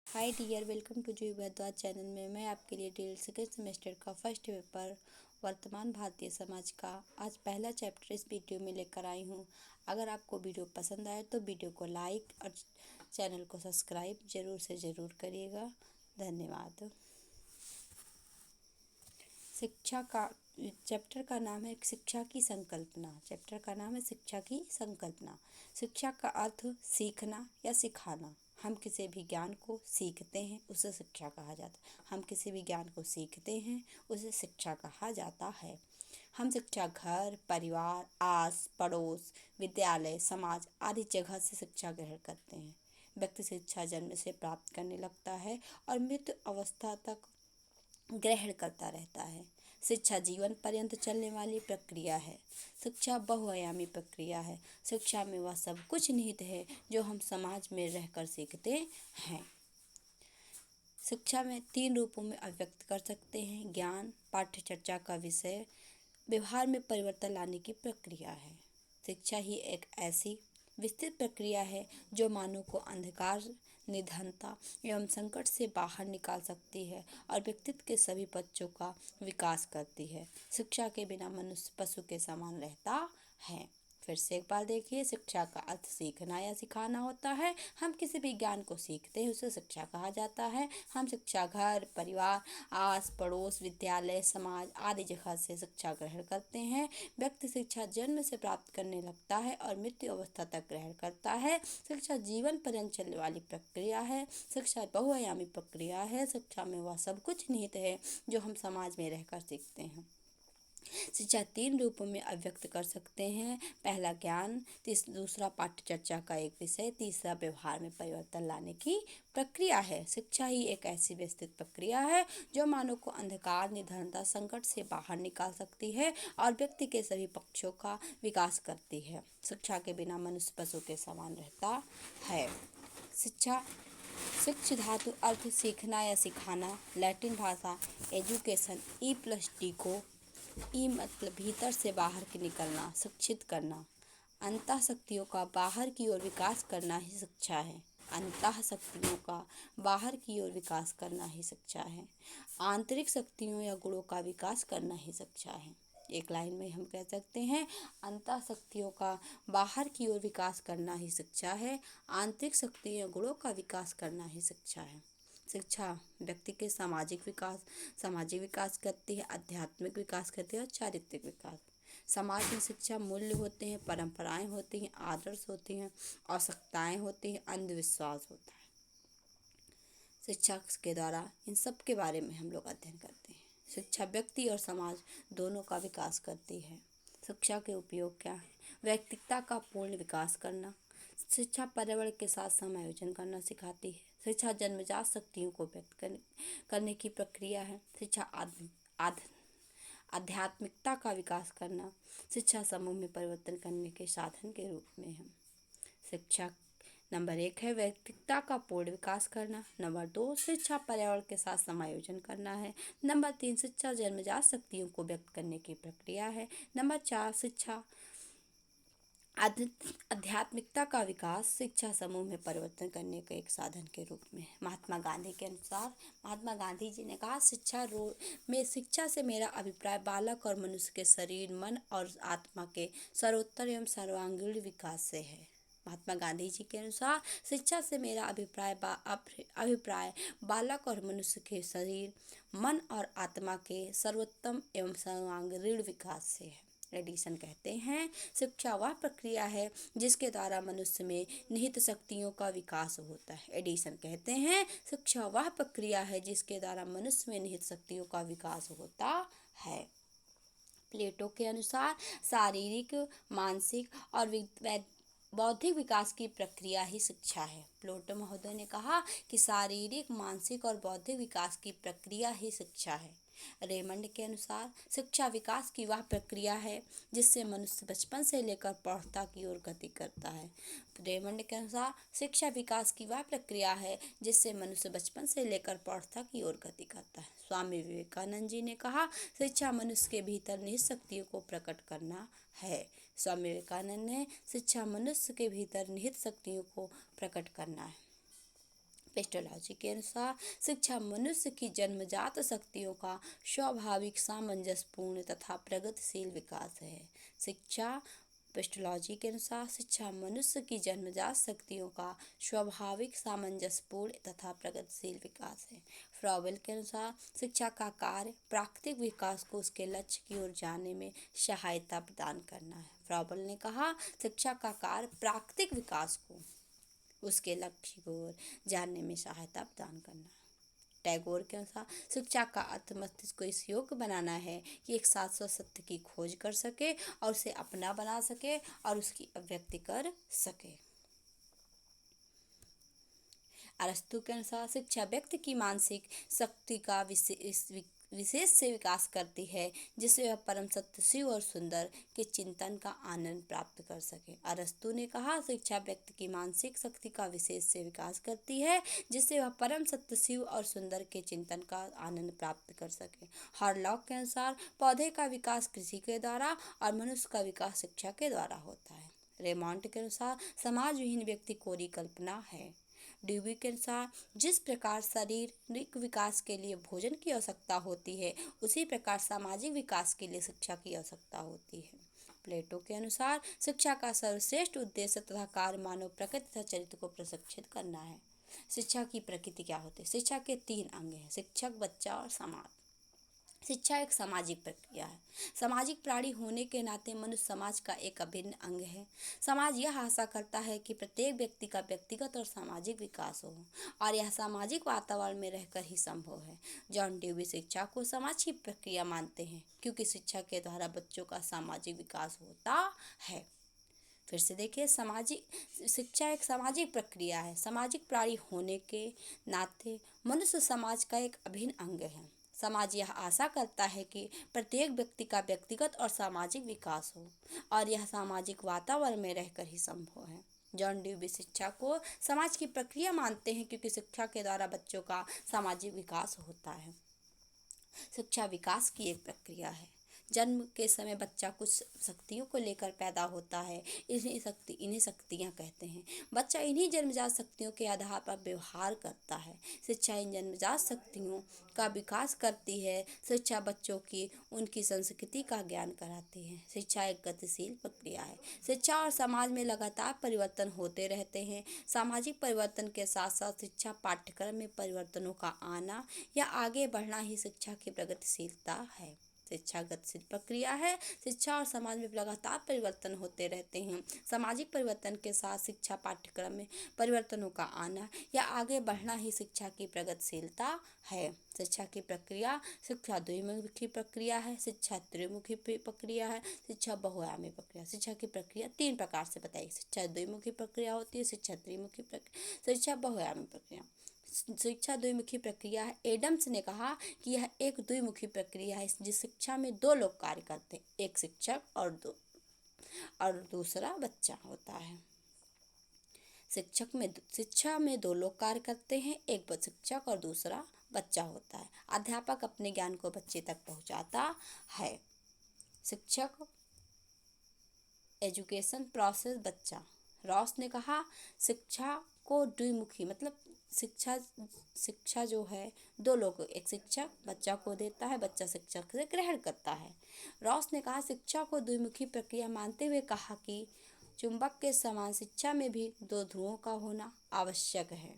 Hi dear, welcome to G Bharadwaj channel में मैं आपके लिए ड्रिल सेकेंड सेमेस्टर का फर्स्ट पेपर वर्तमान भारतीय समाज का आज पहला चैप्टर इस वीडियो में लेकर आई हूँ। अगर आपको वीडियो पसंद आए तो वीडियो को लाइक और चैनल को सब्सक्राइब ज़रूर से ज़रूर करिएगा। धन्यवाद। शिक्षा का चैप्टर का नाम है शिक्षा की संकल्पना। चैप्टर का नाम है शिक्षा की संकल्पना। शिक्षा का अर्थ सीखना या सिखाना। हम किसी भी ज्ञान को सीखते हैं उसे शिक्षा कहा जाता है। हम किसी भी ज्ञान को सीखते हैं उसे शिक्षा कहा जाता है। हम शिक्षा घर, परिवार, आस पड़ोस, विद्यालय, समाज आदि जगह से शिक्षा ग्रहण करते हैं। व्यक्ति शिक्षा जन्म से प्राप्त करने लगता है और मृत्यु अवस्था तक ग्रहण करता रहता है। शिक्षा जीवन पर्यंत चलने वाली प्रक्रिया है। शिक्षा बहुआयामी प्रक्रिया है। शिक्षा में वह सब कुछ निहित है जो हम समाज में रहकर सीखते हैं। शिक्षा में 3 रूपों में अभिव्यक्त कर सकते हैं। ज्ञान, पाठ्य चर्चा का विषय, व्यवहार में परिवर्तन लाने की प्रक्रिया है। शिक्षा ही एक ऐसी विस्तृत प्रक्रिया है जो मानव को अंधकार, निधनता एवं संकट से बाहर निकाल सकती है और व्यक्तित्व के सभी पक्षों का विकास करती है। शिक्षा के बिना मनुष्य पशु के समान रहता है। फिर से एक बार देखिए, शिक्षा का अर्थ सीखना या सिखाना होता है। हम किसी भी ज्ञान को सीखते हैं उसे शिक्षा कहा जाता है। हम शिक्षा घर, परिवार, आस पड़ोस, विद्यालय, समाज आदि जगह से शिक्षा ग्रहण करते हैं। व्यक्ति शिक्षा जन्म से प्राप्त करने लगता है और मृत्यु अवस्था तक ग्रहण करता है। शिक्षा जीवन पर्यंत चलने वाली प्रक्रिया है। शिक्षा बहुआयामी प्रक्रिया है। शिक्षा में वह सब कुछ निहित है जो हम समाज में रहकर सीखते हैं। शिक्षा 3 रूपों में अभिव्यक्त कर सकते हैं। पहला ज्ञान, दूसरा पाठ्य चर्चा का एक विषय, तीसरा व्यवहार में परिवर्तन लाने की प्रक्रिया है। शिक्षा ही एक ऐसी विस्तृत प्रक्रिया है जो मानव को अंधकार, निधनता, संकट से बाहर निकाल सकती है और व्यक्ति के सभी पक्षों का विकास करती है। शिक्षा के बिना मनुष्य पशु के समान रहता है। शिक्षा शिक्ष धातु अर्थ सीखना या सिखाना। लैटिन भाषा एजुकेशन E+D को ई मतलब भीतर से बाहर की निकलना, शिक्षित करना। अंतः शक्तियों का बाहर की ओर विकास करना ही शिक्षा है। अंतः शक्तियों का बाहर की ओर विकास करना ही शिक्षा है। आंतरिक शक्तियों या गुणों का विकास करना ही शिक्षा है। एक लाइन में हम कह सकते हैं, अंतः शक्तियों का बाहर की ओर विकास करना ही शिक्षा है। आंतरिक शक्तियों या गुणों का विकास करना ही शिक्षा है। शिक्षा व्यक्ति के सामाजिक विकास करती है, आध्यात्मिक विकास करती है और चारित्रिक विकास। समाज में शिक्षा मूल्य होते हैं, परंपराएं होती हैं, आदर्श होती हैं, आवश्यकताएं होती हैं, अंधविश्वास होता है। शिक्षा के द्वारा इन सब के बारे में हम लोग अध्ययन करते हैं। शिक्षा व्यक्ति और समाज दोनों का विकास करती है। शिक्षा के उपयोग क्या है? व्यक्तित्व का पूर्ण विकास करना। शिक्षा पर्यावरण के साथ समायोजन करना सिखाती है। शिक्षा जन्मजात शक्तियों को व्यक्त करने की प्रक्रिया है। शिक्षा आध्यात्मिकता का विकास करना। शिक्षा समूह में परिवर्तन करने के साधन के रूप में है। शिक्षा नंबर 1 है व्यक्तित्व का पूर्ण विकास करना। नंबर 2 शिक्षा पर्यावरण के साथ समायोजन करना है। नंबर 3 शिक्षा जन्मजात शक्तियों को व्यक्त करने की प्रक्रिया है। नंबर 4 शिक्षा आध्यात्मिकता का विकास शिक्षा समूह में परिवर्तन करने के एक साधन के रूप में। महात्मा गांधी के अनुसार, महात्मा गांधी जी ने कहा, शिक्षा से मेरा अभिप्राय बालक और मनुष्य के शरीर, मन और आत्मा के सर्वोत्तर एवं सर्वांगीण विकास से है। महात्मा गांधी जी के अनुसार शिक्षा से मेरा अभिप्राय बालक और मनुष्य के शरीर, मन और आत्मा के सर्वोत्तम एवं सर्वांगीण विकास से है। एडिसन कहते हैं, शिक्षा वह प्रक्रिया है जिसके द्वारा मनुष्य में निहित शक्तियों का विकास होता है। एडिसन कहते हैं, शिक्षा वह प्रक्रिया है जिसके द्वारा मनुष्य में निहित शक्तियों का विकास होता है। प्लेटो के अनुसार शारीरिक, मानसिक और बौद्धिक विकास की प्रक्रिया ही शिक्षा है। प्लेटो महोदय ने कहा कि शारीरिक, मानसिक और बौद्धिक विकास की प्रक्रिया ही शिक्षा है। रेमंड के अनुसार शिक्षा विकास की वह प्रक्रिया है जिससे मनुष्य बचपन से लेकर प्रौढ़ता की ओर गति करता है। रेमंड के अनुसार शिक्षा विकास की वह प्रक्रिया है जिससे मनुष्य बचपन से लेकर प्रौढ़ता की ओर गति करता है। स्वामी विवेकानंद जी ने कहा, शिक्षा मनुष्य के भीतर निहित शक्तियों को प्रकट करना है। स्वामी विवेकानंद ने शिक्षा मनुष्य के भीतर निहित शक्तियों को प्रकट करना है। पेस्टोलॉजी के अनुसार शिक्षा मनुष्य की जन्मजात शक्तियों का स्वाभाविक सामंजस्यपूर्ण तथा प्रगतिशील विकास है। शिक्षा पेस्टोलॉजी के अनुसार शिक्षा मनुष्य की जन्मजात शक्तियों का स्वाभाविक सामंजस्यपूर्ण तथा प्रगतिशील विकास है। फ्रॉबेल के अनुसार शिक्षा का कार्य प्राकृतिक विकास को उसके लक्ष्य की ओर जाने में सहायता प्रदान करना है। फ्रॉबेल ने कहा शिक्षा का कार्य प्राकृतिक विकास को उसके लक्ष्य की ओर जानने में सहायता प्रदान करना है। टैगोर के अनुसार शिक्षा का अर्थ मस्तिष्क को इस योग्य बनाना है कि एक शाश्वत सत्य की खोज कर सके और उसे अपना बना सके और उसकी अभिव्यक्ति कर सके। अरस्तु के अनुसार शिक्षा व्यक्ति की मानसिक शक्ति का विशेष से विकास करती है जिससे वह परम सत्य शिव और सुंदर के चिंतन का आनंद प्राप्त कर सके। अरस्तु ने कहा शिक्षा व्यक्ति की मानसिक शक्ति का विशेष से विकास करती है जिससे वह परम सत्य शिव और सुंदर के चिंतन का आनंद प्राप्त कर सके। हॉलॉक के अनुसार पौधे का विकास कृषि के द्वारा और मनुष्य का विकास शिक्षा के द्वारा होता है। रेमॉन्ट के अनुसार समाज विहीन व्यक्ति कोरी कल्पना है। ड्यूबी के अनुसार जिस प्रकार शारीरिक विकास के लिए भोजन की आवश्यकता होती है उसी प्रकार सामाजिक विकास के लिए शिक्षा की आवश्यकता होती है। प्लेटो के अनुसार शिक्षा का सर्वश्रेष्ठ उद्देश्य तथा कार्य मानव प्रकृति तथा चरित्र को प्रशिक्षित करना है। शिक्षा की प्रकृति क्या होती है? शिक्षा के 3 अंग हैं, शिक्षक, बच्चा और समाज। शिक्षा एक सामाजिक प्रक्रिया है। सामाजिक प्राणी होने के नाते मनुष्य समाज का एक अभिन्न अंग है। समाज यह आशा करता है कि प्रत्येक व्यक्ति का व्यक्तिगत और सामाजिक विकास हो और यह सामाजिक वातावरण में रहकर ही संभव है। जॉन ड्यूवी शिक्षा को समाज की प्रक्रिया मानते हैं क्योंकि शिक्षा के द्वारा बच्चों का सामाजिक विकास होता है। फिर से देखिए, शिक्षा एक सामाजिक प्रक्रिया है। सामाजिक प्राणी होने के नाते मनुष्य समाज का एक अभिन्न अंग है। समाज यह आशा करता है कि प्रत्येक व्यक्ति का व्यक्तिगत और सामाजिक विकास हो और यह सामाजिक वातावरण में रहकर ही संभव है। जॉन ड्यूवी शिक्षा को समाज की प्रक्रिया मानते हैं क्योंकि शिक्षा के द्वारा बच्चों का सामाजिक विकास होता है। शिक्षा विकास की एक प्रक्रिया है। जन्म के समय बच्चा कुछ शक्तियों को लेकर पैदा होता है, इन्हें शक्तियाँ कहते हैं। बच्चा इन्हीं जन्मजात शक्तियों के आधार पर व्यवहार करता है। शिक्षा इन जन्मजात शक्तियों का विकास करती है। शिक्षा बच्चों की उनकी संस्कृति का ज्ञान कराती है। शिक्षा एक गतिशील प्रक्रिया है। शिक्षा और समाज में लगातार परिवर्तन होते रहते हैं। सामाजिक परिवर्तन के साथ साथ शिक्षा पाठ्यक्रम में परिवर्तनों का आना या आगे बढ़ना ही शिक्षा की प्रगतिशीलता है। शिक्षा गतिशील प्रक्रिया है। शिक्षा और समाज में लगातार परिवर्तन होते रहते हैं। सामाजिक परिवर्तन के साथ शिक्षा पाठ्यक्रम में परिवर्तनों का आना या आगे बढ़ना ही शिक्षा की प्रगतिशीलता है। शिक्षा की प्रक्रिया शिक्षा द्विमुखी प्रक्रिया है, शिक्षा त्रिमुखी प्रक्रिया है, शिक्षा बहुआयामी प्रक्रिया। शिक्षा की प्रक्रिया 3 प्रकार से बताइए। शिक्षा द्विमुखी प्रक्रिया होती है, शिक्षा त्रिमुखी प्रक्रिया, शिक्षा बहुआयामी प्रक्रिया। शिक्षा द्विमुखी प्रक्रिया है। एडम्स ने कहा कि यह एक द्विमुखी प्रक्रिया है जिस शिक्षा में 2 लोग कार्य करते हैं, एक शिक्षक और दूसरा बच्चा होता है। शिक्षा में 2 लोग कार्य करते हैं, एक शिक्षक और दूसरा बच्चा होता है। अध्यापक अपने ज्ञान को बच्चे तक पहुंचाता है। शिक्षक एजुकेशन प्रोसेस बच्चा। रॉस ने कहा शिक्षा को द्विमुखी मतलब शिक्षा जो है 2 लोग, एक शिक्षक बच्चा को देता है, बच्चा शिक्षक से ग्रहण करता है। रॉस ने कहा शिक्षा को द्विमुखी प्रक्रिया मानते हुए कहा कि चुंबक के समान शिक्षा में भी 2 ध्रुवों का होना आवश्यक है,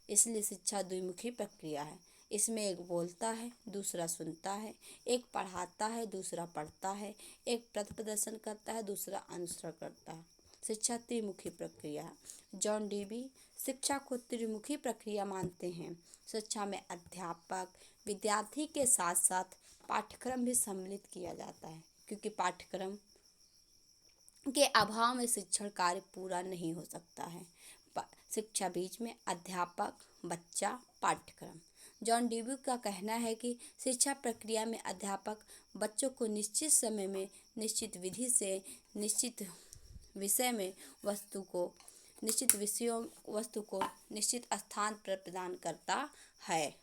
इसलिए शिक्षा द्विमुखी प्रक्रिया है। इसमें एक बोलता है, दूसरा सुनता है, एक पढ़ाता है, दूसरा पढ़ता है, एक पथ प्रदर्शन करता है, दूसरा अनुसरण करता है। शिक्षा त्रिमुखी प्रक्रिया। जॉन ड्यूवी शिक्षा को त्रिमुखी प्रक्रिया मानते हैं। शिक्षा में अध्यापक विद्यार्थी के साथ साथ पाठ्यक्रम भी सम्मिलित किया जाता है क्योंकि पाठ्यक्रम के अभाव में शिक्षण कार्य पूरा नहीं हो सकता है। शिक्षा बीच में अध्यापक, बच्चा, पाठ्यक्रम। जॉन ड्यूवी का कहना है कि शिक्षा प्रक्रिया में अध्यापक बच्चों को निश्चित समय में निश्चित विधि से निश्चित विषय में वस्तु को निश्चित स्थान पर प्रदान करता है।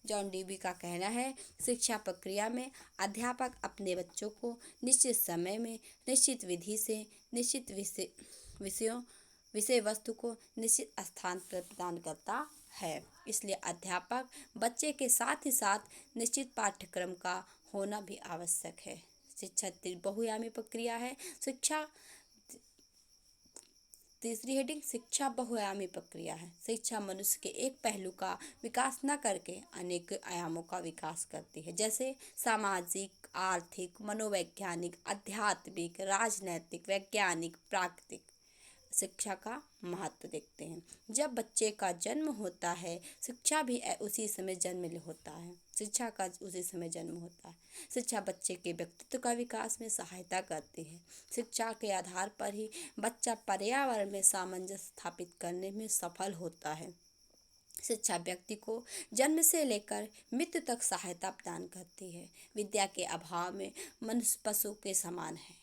जॉन ड्यूवी का कहना है शिक्षा प्रक्रिया में अध्यापक अपने बच्चों को निश्चित समय में निश्चित विधि से निश्चित विषयों विषय वस्तु को निश्चित स्थान प्रदान करता है। इसलिए अध्यापक बच्चे के साथ ही साथ निश्चित पाठ्यक्रम का होना भी आवश्यक है। शिक्षा बहुआयामी प्रक्रिया है। शिक्षा तीसरी हेडिंग शिक्षा बहुआयामी प्रक्रिया है। शिक्षा मनुष्य के एक पहलू का विकास न करके अनेक आयामों का विकास करती है, जैसे सामाजिक, आर्थिक, मनोवैज्ञानिक, आध्यात्मिक, राजनैतिक, वैज्ञानिक, प्राकृतिक। शिक्षा का महत्व देखते हैं। जब बच्चे का जन्म होता है, शिक्षा भी उसी समय जन्म होता है। शिक्षा का उसी समय जन्म होता है। शिक्षा बच्चे के व्यक्तित्व का विकास में सहायता करती है। शिक्षा के आधार पर ही बच्चा पर्यावरण में सामंजस्य स्थापित करने में सफल होता है। शिक्षा व्यक्ति को जन्म से लेकर मृत्यु तक सहायता प्रदान करती है। विद्या के अभाव में मनुष्य पशु के समान है।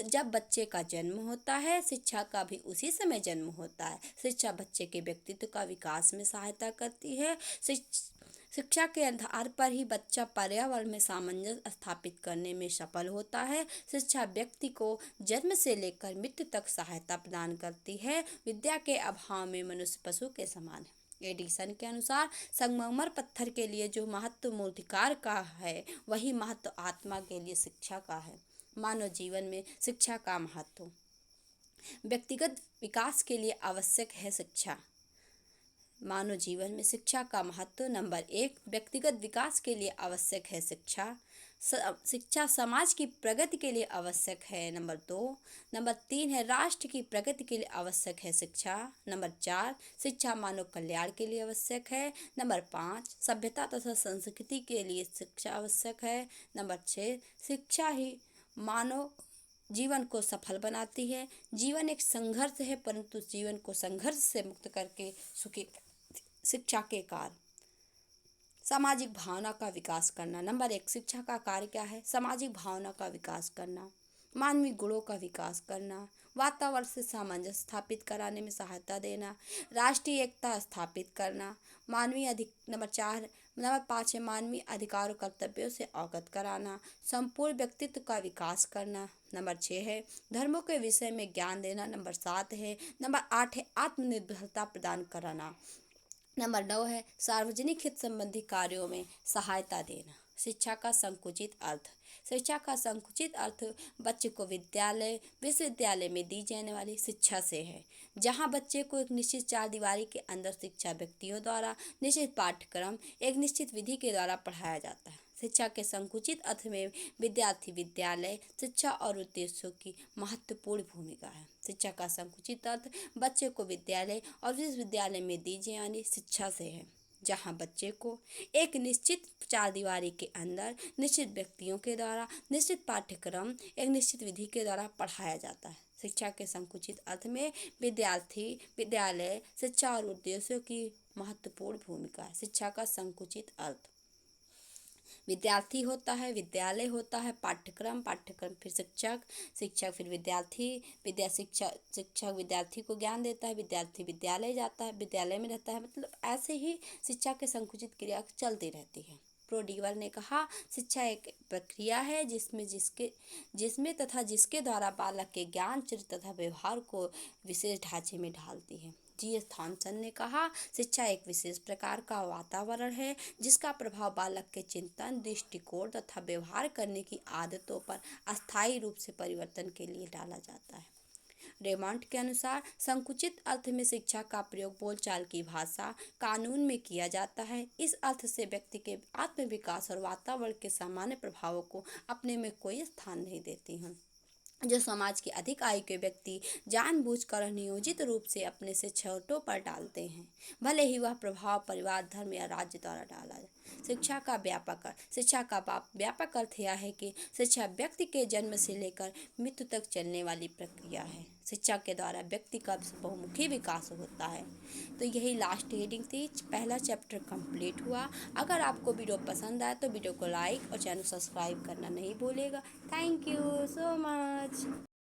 जब बच्चे का जन्म होता है, शिक्षा का भी उसी समय जन्म होता है। शिक्षा बच्चे के व्यक्तित्व का विकास में सहायता करती है। शिक्षा के आधार पर ही बच्चा पर्यावरण में सामंजस्य स्थापित करने में सफल होता है। शिक्षा व्यक्ति को जन्म से लेकर मृत्यु तक सहायता प्रदान करती है। विद्या के अभाव में मनुष्य पशु के समान है। एडिसन के अनुसार संगमरमर पत्थर के लिए जो महत्व मूर्तिकार का है, वही महत्व आत्मा के लिए शिक्षा का है। मानव जीवन में शिक्षा का महत्व। व्यक्तिगत विकास के लिए आवश्यक है शिक्षा। मानव जीवन में शिक्षा का महत्व। नंबर 1, व्यक्तिगत विकास के लिए आवश्यक है शिक्षा। शिक्षा समाज की प्रगति के लिए आवश्यक है। नंबर 2। नंबर 3 है राष्ट्र की प्रगति के लिए आवश्यक है शिक्षा। नंबर 4, शिक्षा मानव कल्याण के लिए आवश्यक है। नंबर 5, सभ्यता तथा संस्कृति के लिए शिक्षा आवश्यक है। नंबर 6, शिक्षा ही मानव जीवन को सफल बनाती है। जीवन एक संघर्ष है, परंतु जीवन को संघर्ष से मुक्त करके सुखी शिक्षा के कार्य। सामाजिक भावना का विकास करना। नंबर 1, शिक्षा का कार्य क्या है? सामाजिक भावना का विकास करना, मानवीय गुणों का विकास करना, वातावरण से सामंजस्य स्थापित कराने में सहायता देना, राष्ट्रीय एकता स्थापित करना, नंबर 5 है मानवीय अधिकारों कर्तव्यों से अवगत कराना, संपूर्ण व्यक्तित्व का विकास करना। नंबर 6 है धर्मों के विषय में ज्ञान देना। नंबर 8 है आत्मनिर्भरता प्रदान कराना। नंबर 9 है सार्वजनिक हित संबंधी कार्यों में सहायता देना। शिक्षा का संकुचित अर्थ। शिक्षा का संकुचित अर्थ बच्चे को विद्यालय, विश्वविद्यालय में दी जाने वाली शिक्षा से है, जहां बच्चे को एक निश्चित चार दीवारी के अंदर शिक्षा व्यक्तियों द्वारा निश्चित पाठ्यक्रम एक निश्चित विधि के द्वारा पढ़ाया जाता है। शिक्षा के संकुचित अर्थ में विद्यार्थी विद्यालय, शिक्षा और उद्देश्यों की महत्वपूर्ण भूमिका है। शिक्षा का संकुचित अर्थ बच्चे को विद्यालय और विश्वविद्यालय में दी जाने शिक्षा से है, जहां बच्चे को एक निश्चित चार दीवारी के अंदर निश्चित व्यक्तियों के द्वारा निश्चित पाठ्यक्रम एक निश्चित विधि के द्वारा पढ़ाया जाता है। शिक्षा के संकुचित अर्थ में विद्यार्थी विद्यालय, शिक्षा और उद्देश्यों की महत्वपूर्ण भूमिका है। शिक्षा का संकुचित अर्थ विद्यार्थी होता है, विद्यालय होता है, पाठ्यक्रम फिर शिक्षक फिर विद्यार्थी, शिक्षक विद्यार्थी को ज्ञान देता है, विद्यार्थी विद्यालय जाता है, विद्यालय में रहता है। मतलब ऐसे ही शिक्षा के संकुचित क्रिया चलती रहती है। प्रोडीवर ने कहा शिक्षा एक प्रक्रिया है जिसमें तथा जिसके द्वारा बालक के ज्ञान, चरित्र तथा व्यवहार को विशेष ढांचे में ढालती है। जी.एस. थॉमसन ने कहा शिक्षा एक विशेष प्रकार का वातावरण है जिसका प्रभाव बालक के चिंतन, दृष्टिकोण तथा व्यवहार करने की आदतों पर अस्थायी रूप से परिवर्तन के लिए डाला जाता है। रेमंड के अनुसार संकुचित अर्थ में शिक्षा का प्रयोग बोलचाल की भाषा, कानून में किया जाता है। इस अर्थ से व्यक्ति के आत्मविकास और वातावरण के सामान्य प्रभावों को अपने में कोई स्थान नहीं देती हैं। जो समाज के अधिक आयु के व्यक्ति जानबूझकर नियोजित रूप से अपने से छोटों पर डालते हैं, भले ही वह प्रभाव परिवार, धर्म या राज्य द्वारा डाला जाए। शिक्षा का व्यापक अर्थ यह है कि शिक्षा व्यक्ति के जन्म से लेकर मृत्यु तक चलने वाली प्रक्रिया है। शिक्षा के द्वारा व्यक्ति का बहुमुखी विकास होता है। तो यही लास्ट हेडिंग थी। पहला चैप्टर कंप्लीट हुआ। अगर आपको वीडियो पसंद आए तो वीडियो को लाइक और चैनल सब्सक्राइब करना नहीं भूलेगा। Thank you so much.